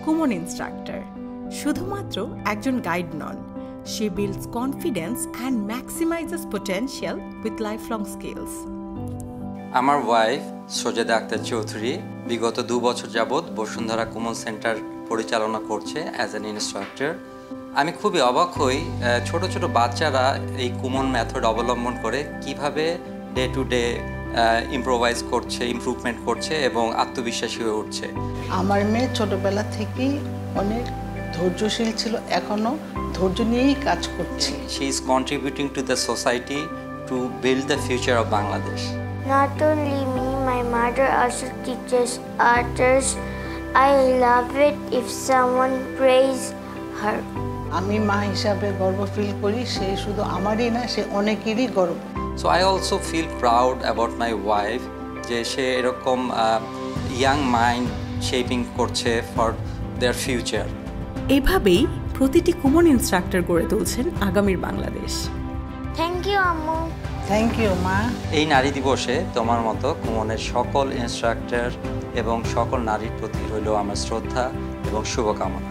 কুমন instructor শুধুমাত্র একজন guide non. She builds confidence and maximizes potential with lifelong skills. আমার wife সজেদা Akter Chowdhury বিগত 2 বছর যাবৎ বসুন্ধরা কুমন সেন্টার পরিচালনা করছে অ্যাজ অ্যান ইনস্ট্রাক্টর। আমি খুবই অবাক হই ছোট ছোট বাচ্চারা এই কুমন মেথড অবলম্বন করে কিভাবে ডে টু ডে ইমপ্রোভাইজ করছে, ইমপ্রুভমেন্ট করছে এবং আত্মবিশ্বাসী হয়ে উঠছে। আমার মেয়ে ছোটবেলা থেকেই অনেক ধৈর্যশীল ছিল, এখনো ধৈর্য নিয়েই কাজ করছে। She is contributing to the society to build the future of Bangladesh. Not only me, my mother also teaches others. I love it if someone praise her. আমি মা হিসাবে গর্ব ফিল করি, সে শুধু আমারই না, সে অনেকেরই গর্ব। So I also feel proud about my wife যে সে এরকম ইয়াং মাইন্ড শেপিং করছে ফর দেয়ার ফিউচার। এভাবেই প্রতিটি কুমন ইনস্ট্রাক্টর গড়ে তুলছেন আগামীর Bangladesh. Thank you, Ammu. Thank you মা। এই নারী দিবসে তোমার মতো কুমনের সকল ইনস্ট্রাক্টর এবং সকল নারীর প্রতি রইল আমার শ্রদ্ধা এবং শুভকামনা।